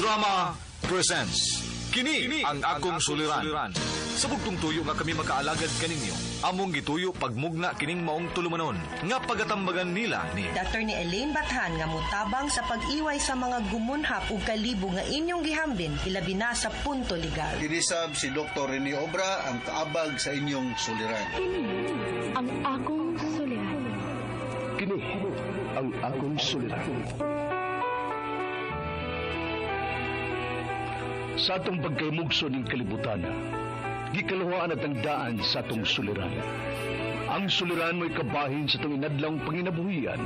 Drama presents Kini ang akong suliran. Sa bugtong tuyo nga kami makaalagad kaninyo, among gituyo pagmugna kining maong tulumanon nga pagatambagan nila ni Dr. ni Elaine Bathan nga mutabang sa pag-iway sa mga gumunhap ug kalibo nga inyong gihambin ilabi na sa punto legal. Kinisab si Dr. Rene Obra ang kaabag sa inyong suliran. Kini ang akong suliran. Kini ang akong suliran. Sa atong pagkaymugso ng kalibutan, gikalawaan at ang daan sa atong suliran. Ang suliran mo'y kabahin sa itong inadlang panginabuhian.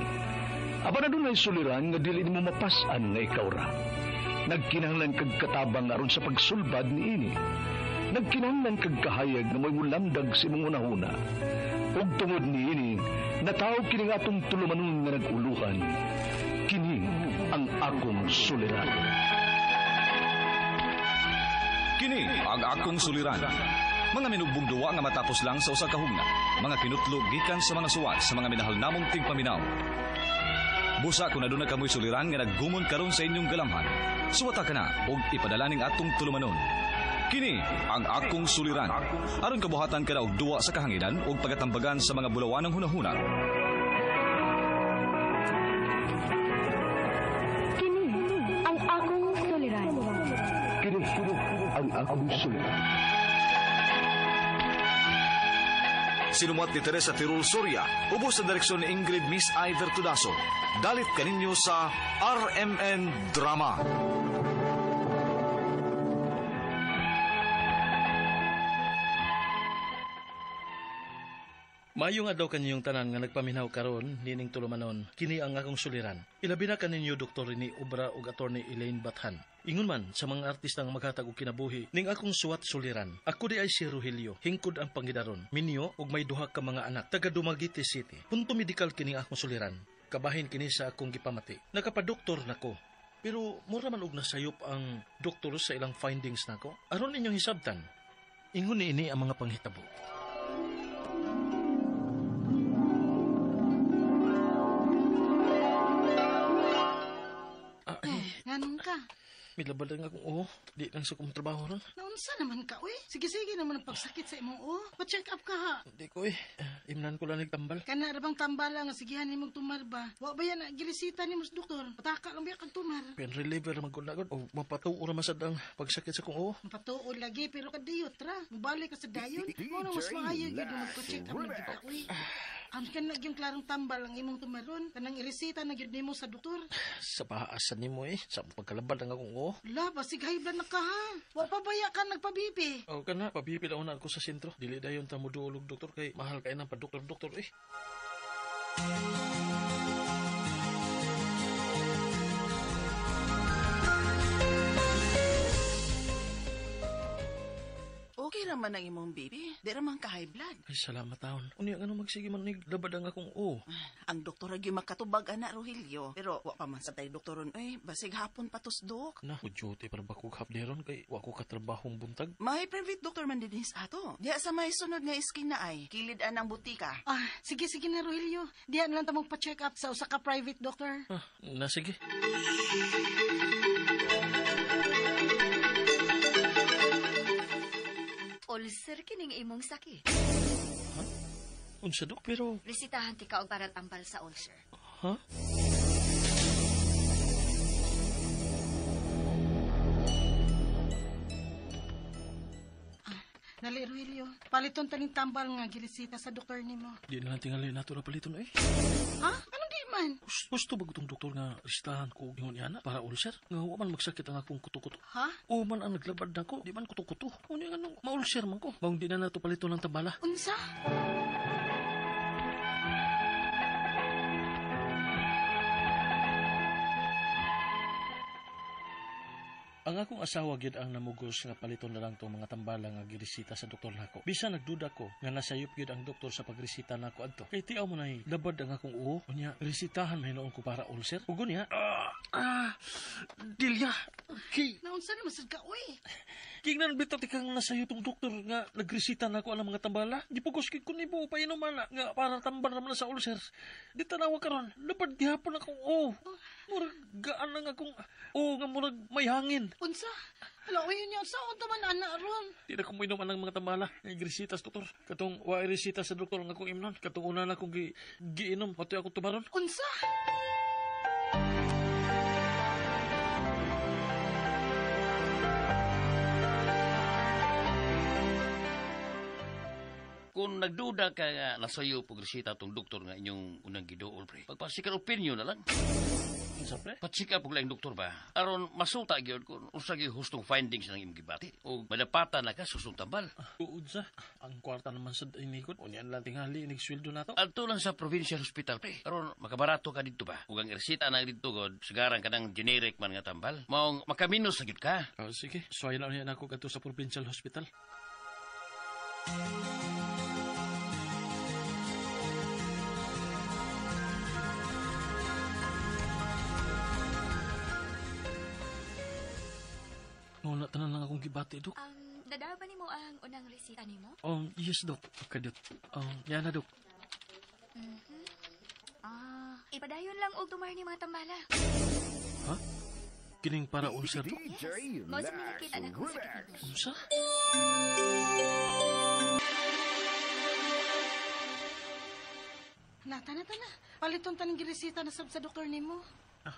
Aba na doon ay suliran nga dili mo mapasan nga ikaw ra. Nagkinahanglan kag katabang aron sa pagsulbad ni ini. Nagkinahanglan kag kahayag na mo'y mulamdag sa imong unahuna. Ug tungod ni ini, natawag kini nga atong tulumanon nga naguluhan. Kini ang akong suliran. Kini ang akong suliran. Mga minugbong duwa nga matapos lang sa usa ka hugna. Mga kinutlog gikan sa mga suwat sa mga minahal namong tigpaminaw. Busa kung aduna kamoy suliran nga naggumon karon sa inyong galamhan. Suwata ka na og ipadala ning atong tulumanon. Kini ang akong suliran. Aron kabuhatan ka na og duwa sa kahanginan og pagatambagan sa mga bulawanang hunahuna. Kini ang akong suliran. Kini ang akong suliran. Sinumat ni Teresa Tirul Soria, ubos sa direksyon ni Ingrid Miss Iver Tudaso. Dalit kaninyo sa RMN Drama. Maayong adlaw kaninyong tanan nga nagpaminaw karon nining tulumanon. Kini ang akong suliran. Ilabi na kaninyo Dr. Rene Obra ug Attorney Elaine Bathan. Ingon man sa mga artistang maghatag og kinabuhi ning akong suwat suliran. Ako di ay si Rogelio, hingkod ang pangidaron. Minyo ug may duha ka mga anak taga Dumaguete City. Punto medical kini akong suliran. Kabahin kini sa akong gipamati. Nakapadoktor nako. Pero mura man og nasayop ang doktor sa ilang findings nako. Aron inyong hisabtan. Ingon ini ang mga panghitabo. Ganun ka. May labad lang akong di lang sa kong trabaho ron. Naunsa naman ka, uy. Sige-sige naman ang pagsakit sa imong Pa-check up ka, ha. Hindi ko imnan ko lang nagtambal. Kana rabang tambala nga sigihan nimong tumar ba? Wa ba yan girisita ni mas doktor? Pataka lang ba kag tumar? Pain reliever magkunagod o mapatuo ra masad ang pagsakit sa kong Mapatuod lagi pero kadiyot ra. Mubalik ka sa dayon. Mo na mas maayo gyud magpa-check up man kita, uy. Ang kan yung klarong tambal ang imong tumaron, kanang iresita na gyud nimo sa doktor. Sa paasan nimo sa pagkalabad ang akong La, basig high blood na ka ha. Wa pa baya ka nagpabibi. O kana, pabibi lang una ako sa sentro. Dili dayon ta modulog doktor kay mahal kay nang pa-doktor Okay raman ang imong baby. Di raman ka high blood. Ay, salamat taon. Unya nga magsige man labad ang akong Ang doktor agi makatubag ana Rogelio. Pero wa pa man sa tay doktoron basig hapon patos dok. Na, udyoti para bakog hapderon kay wa ko katrabahong buntag. May private doctor man din sa ato. Diya sa may sunod nga esquina ay kilid anang butika. Sige na Rogelio. Diyan lang ta magpa-check up sa usa ka private doctor. Sige. Ulcer kining imong sakit. Unsa dok pero Resitahan ti ka og para tambal sa ulcer. Nali Rogelio, paliton taning tambal nga girisita sa doktor nimo. di na lang tingali nato na paliton Ha? Anong di man? Gusto ba itong doktor nga resitahan ko ingon niya para ulcer? Nga huwag man magsakit ang akong kuto-kuto. Ha? O man ang naglabad na ko, di man kuto-kuto. Kung nga nung ma-ulcer man ko. Bang di na nato palito ng tambala. Unsa? Ang akong asawa gyud ang namugos nga paliton na lang tong mga tambala nga giresita sa doktor nako. Bisan nagduda ko nga nasayop gyud ang doktor sa pagresita nako adto. Kay tiaw mo nay labad ang akong unya resitahan mahinoon ko para ulcer. Ug unya dilya. Okay. Naunsa na masad ka, uy? Kingnan bitaw tikang nasayo tong doktor nga nagresita na ako ang mga tambala. Di pugos kay kun ibo painom ana nga para tambal naman sa ulcer. Di tanawa karon, lapad gihapon akong murag gaan na nga akong nga murag may hangin. Unsa? Hala, uy, niya, saan taman ana ron? Di na ko mainom ang mga tambala. Nga resita sa doktor. Katong wa resita sa doktor nga akong imnon. Katong una na akong giinom pati ako tumaron. Unsa? Kung nagduda ka nga nasayo pagresita tong doktor nga inyong unang giduol, pre, pagpasikan opinion na lang. Unsa pre? Patsika pag lang doktor ba? Aron masuta gyud kung unsa gyud hustong findings ng imong gibati o madapatan na ka susong tambal. Uudsa, ang kwarta naman sa inikot. Unyan lang tingali inig sweldo nato. Adto lang sa provincial hospital, pre. Aron makabarato ka dito ba? Ug ang resita na dito god sigaran ka ng generic man nga tambal. Maong makaminos na gyud ka. Sige, suway lang yan ako kadto sa provincial hospital. Wala tanan lang akong gibati, Dok. Dada ba nimo ang unang resita nimo? Yes, Dok. Okay, Dok. Yan na, Dok. Ipadayon lang og tumar ni mga tambala. Ha? Kining para ulcer, Dok? Yes. Mao sa nakikita na kong sakit nito. Unsa? Nata. Paliton tanang giresita na sa doktor nimo.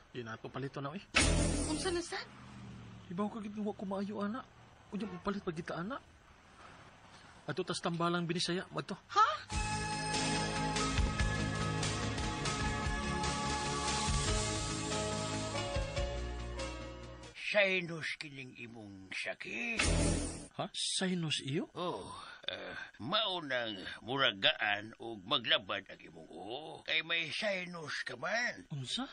Di na ito palito na, eh. Unsa na sad? Ibaw ka ginawa ko maayo, ana. Unya mo palit pagkita, ana. Ato tas tambalang binisaya, magto. Ha? Sinus kining imong sakit. Ha? Sinus iyo? Maunang muragaan o maglabad ang imong kay may sinus ka man. Unsa?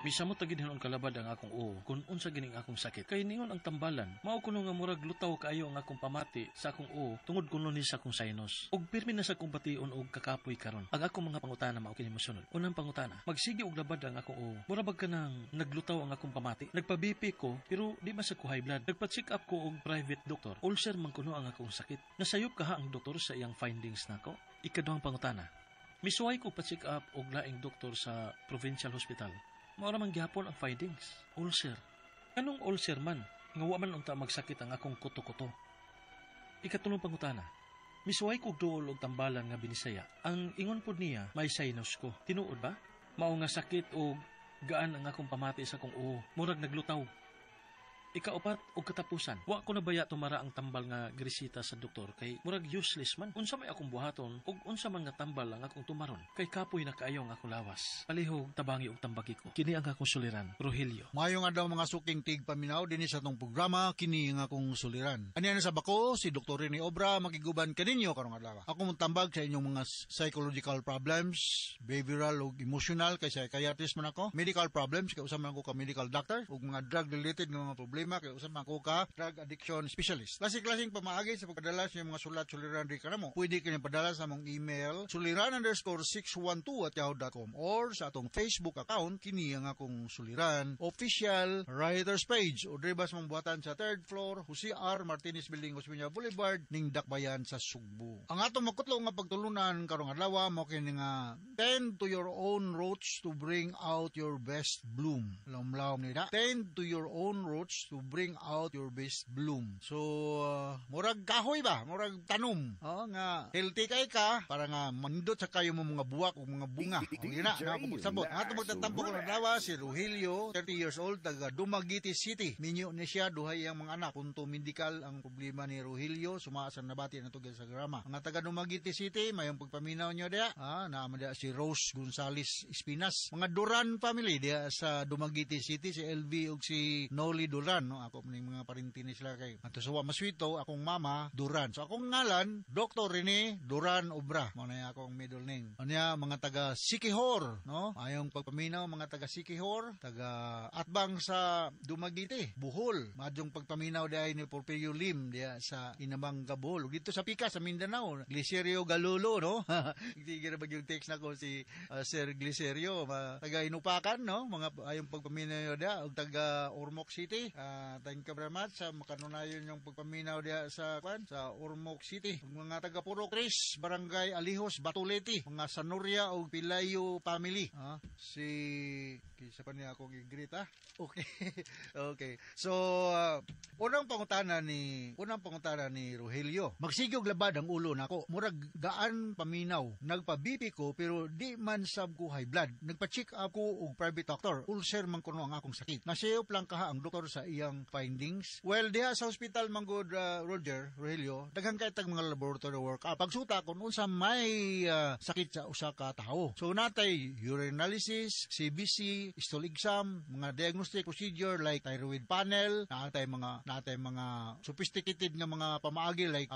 Misa mo tagid ang kalabad ang akong kung unsa gining akong sakit. Kay ningon ang tambalan, mao kuno nga murag lutaw kaayo ang akong pamati sa akong tungod kuno ni sa akong sinus. Ug pirmi na sa akong bation og kakapoy karon. Ang akong mga pangutana mao kini mosunod. Unang pangutana, magsige og labad ang akong murabag ka nang naglutaw ang akong pamati. Nagpa-BP ko pero di man sa ko high blood. Nagpa-check up ko og private doctor. Ulcer man kuno ang akong sakit. Nasayop ka ang doktor sa iyang findings nako. Ikaduhang pangutana, misuway ko pa-check up og laing doktor sa provincial hospital. Maura man gyapon ang findings. Ulcer. Anong ulcer man? Nga wa man unta magsakit ang akong kuto-kuto. Ikatulong pangutana. Misuway ko duol og tambalan nga binisaya. Ang ingon pod niya may sinus ko. Tinuod ba? Mao nga sakit og gaan ang akong pamati sa akong murag naglutaw. Ikaupat og katapusan. Wa ko na baya tumara ang tambal nga gresita sa doktor kay murag useless man. Unsa may akong buhaton ug unsa man nga tambal ang akong tumaron. Kay kapoy na kaayo ang akong lawas. Palihog tabangi og tambagi ko. Kini ang akong suliran, Rogelio. Mayo nga daw mga suking tigpaminaw dinhi sa tong programa kini nga akong suliran. Ani sa bako si Dr. Rene Obra makiguban kaninyo karong adlaw. Ako montambag sa inyong mga psychological problems, behavioral ug emotional kay psychiatrist man ako. Medical problems kay usa man ako ka medical doctor ug mga drug related nga mga problema kay usa man ako ka drug addiction specialist. Klaseng pamaagi sa pagpadala sa mga sulat suliran di kanamo. Pwede kini padala sa among email suliran_612@yahoo.com or sa atong Facebook account kini ang akong suliran official writers page o dribas mong buhatan sa 3rd floor Jose R. Martinez Building, Osmeña Boulevard ning Dakbayan sa Sugbo. Ang atong makutlo nga pagtulunan karong adlaw mo kini nga tend to your own roots to bring out your best bloom. Lawom nila. Tend to your own roots to bring out your best bloom. So, murag kahoy ba? Murag tanom. Nga healthy kay ka para nga mandot sa kayo mo mga buwak o mga bunga. Yun na, nakapagpasabot. Ang atong magtatampo ko ng dawa, si Rogelio, 30 years old, taga Dumaguete City. Minyo ni siya, duhay ang mga anak. Punto medical ang problema ni Rogelio, sumaasan na bati na tugil sa grama. Ang taga Dumaguete City, mayong pagpaminaw nyo dia, naman dia si Rose Gonzales Espinas. Mga Duran family dia sa Dumaguete City, si LV ug si Noli Duran. Duran, no? Ako ning mga parintini sila kay Matusuwa Maswito, akong mama Duran. So akong ngalan Dr. Rene Duran Obra. Mao na akong middle name. Anya mga taga Sikihor, no? Ayong pagpaminaw mga taga Sikihor, taga Atbang sa Dumaguete, Bohol. Madyong pagpaminaw diay ni Porfirio Lim diya sa Inamang Bohol. Dito sa Pika sa Mindanao, Glicerio Galulo, no? Hindi gira ba yung text na ko si Sir Glicerio, taga Inupakan, no? Mga ayong pagpaminaw diya og taga Ormoc City. Thank you very much sa makanunayon yung pagpaminaw diya sa Ormoc City. Mga taga Puro Cris, Barangay Alihos, Batuleti, mga Sanuria o Pilayo family. Si kisa pa niya akong i-greet, Okay. Okay. So, unang pangutana ni Rogelio. Magsigog labad ang ulo nako. Murag gaan paminaw. Nagpa-BP ko pero di man sab ko high blood. Nagpa-check up ko og private doctor. Ulcer man kuno ang akong sakit. Nasiyop lang kaha ang doktor sa iyang findings. Well, diha sa hospital manggod Rogelio, daghang kay tag mga laboratory work. Pagsuta kun unsa may sakit sa usa ka tawo. So natay urinalysis, CBC, stool exam, mga diagnostic procedure like thyroid panel, natay mga sophisticated nga mga pamaagi like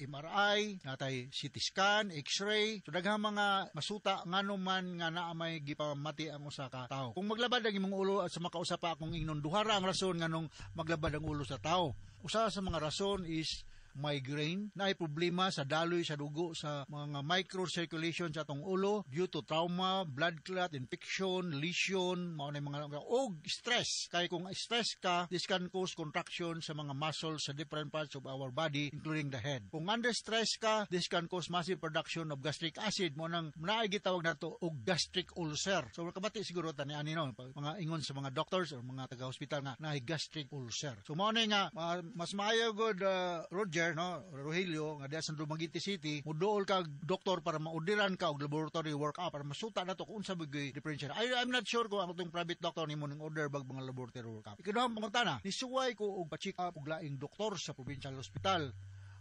MRI, natay CT scan, X-ray. So daghang mga masuta ngano man nga naa may gipamati ang usa ka tawo. Kung maglabad ang imong ulo at sa makausap akong ingnon duhara ang rason nganong maglabad ang ulo sa tawo. Usa sa mga rason is migraine, na ay problema sa daloy sa dugo sa mga microcirculation sa atong ulo due to trauma, blood clot, infection, lesion, mao na mga og stress. Kay kung stress ka, this can cause contraction sa mga muscles sa different parts of our body including the head. Kung under stress ka, this can cause massive production of gastric acid, mo nang naay gitawag nato og gastric ulcer. So kabati siguro tani ani no mga ingon sa mga doctors or mga taga-hospital nga naay gastric ulcer. So mao na nga mas maayo god Roger, no, Rogelio, nga diya sa Dumaguete City, muduol ka doktor para maudiran ka og laboratory workup para masuta nato kung unsa bagay differential. I'm not sure kung ang itong private doctor nimo ning order bag mga laboratory workup. Ikaduhang pangutana, nisuway ko og pa-check up og laing doktor sa provincial hospital.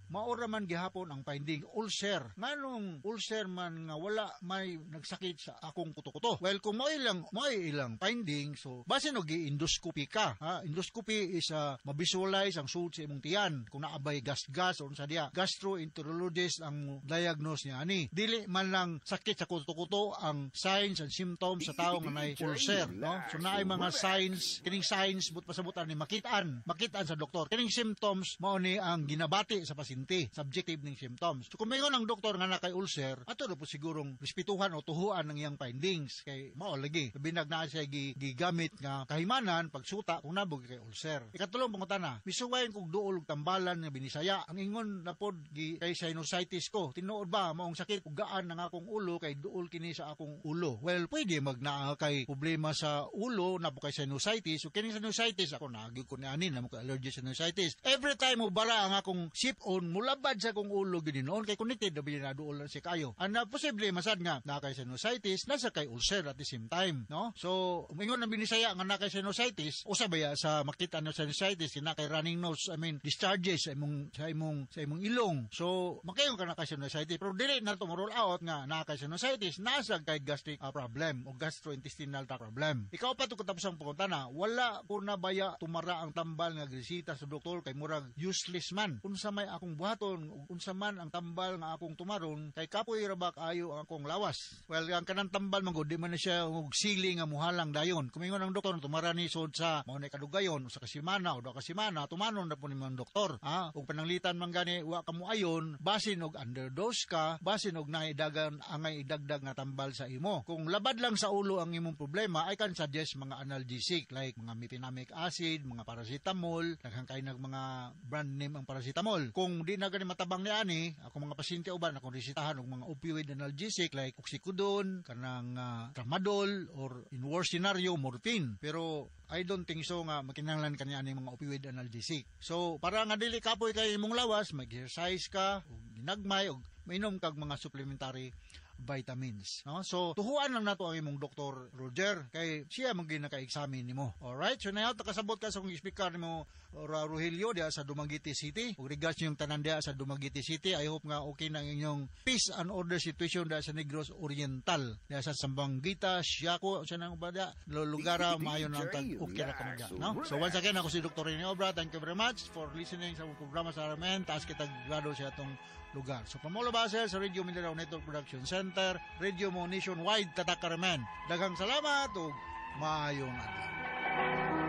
Maora man gihapon ang finding ulcer. Nganong ulcer man nga wala may nagsakit sa akong kuto-kuto. Well, kung may ilang finding, so base no gi-endoscopy ka. Endoscopy is mabisualize ang suod sa imong tiyan. Kung naabay gas-gas o sa diya, gastroenterologist ang diagnose niya ani. Dili man lang sakit sa kuto-kuto ang signs and symptoms sa tao nga may ulcer, no? So naay mga signs, kining signs but pasabutan ni makitaan sa doktor. Kining symptoms mao ni ang ginabati sa pasyente. Subjective ning symptoms. So kung mayroon ang doktor nga nakay ulcer, ato na po sigurong respetuhan o tuhuan ng iyang findings kay mao lagi. Binag na siya gigamit nga kahimanan pagsuta kung nabog kay ulcer. Ikatulong pangutana, misuwayon kog duol og tambalan nga binisaya. Ang ingon na pod kay sinusitis ko. Tinuod ba maong sakit ug gaan ng akong ulo kay duol kini sa akong ulo? Well, pwede magnaa kay problema sa ulo na po kay sinusitis. So kini sinusitis ako nagig ko ni ani na mo kay allergic sinusitis. Every time mo bara ang akong sip on mulabad sa kong ulo ginoon kay connected na binaduol si kayo. Ana posible masad nga na kay sinusitis nasa kay ulcer at the same time, no? So ingon na binisaya nga na kay sinusitis usa ba sa makita na sinusitis na kay running nose, discharges sa imong ilong. So makayon ka na kay sinusitis pero dili na to roll out nga na kay sinusitis nasa kay gastric problem o gastrointestinal problem. Ikaw pa to katapos ang pangutana, wala ko na baya tumara ang tambal nga grisita sa doktor kay murag useless man. Unsa may akong buhaton unsa man ang tambal nga akong tumaron kay kapoy ra ba kaayo ang akong lawas. Well, ang kanang tambal man gud di man siya og sili nga muhalang dayon. Kumingon ang doktor tumara ni sud sa mao na kadugayon usa ka semana o duha ka semana tumanon na po ni mga doktor. Ug pananglitan man gani wa ka muayon basin og underdose ka, basin og naidagan angay idagdag nga tambal sa imo. Kung labad lang sa ulo ang imong problema, I can suggest mga analgesic like mga mefenamic acid, mga paracetamol, daghang kay mga brand name ang paracetamol. Kung di na gani matabang ni ani, ako mga pasyente uban akong resetahan og mga opioid analgesic like oxycodone, kanang tramadol or in worst scenario morphine. Pero I don't think so nga makinahanglan kaniya ani mga opioid analgesic. So para nga dili kapoy kay imong lawas, mag-exercise ka og ginagmay og mainom kag mga supplementary vitamins. No? So, tuhuan lang nato ang imong Dr. Roger kay siya mang ginaka-examine nimo. Alright? So, now, takasabot ka sa kong speaker nimo Rogelio diya sa Dumaguete City. Ug regards yung tanan diya sa Dumaguete City, I hope nga okay na ang inyong peace and order situation diya sa Negros Oriental. Diya sa Sambanguita, Siaco, sa nang ba diya, lugara maayo na tag okay ra kamo diya, no? So once again, ako si Dr. Rene Obra. Thank you very much for listening sa programa sa Aramen. Taas kita grado sa atong lugar. So Pamolo Basel sa Radio Mindanao Network Production Center, Radio Mo Nationwide, Tatak Aramen. Daghang salamat ug maayong adlaw.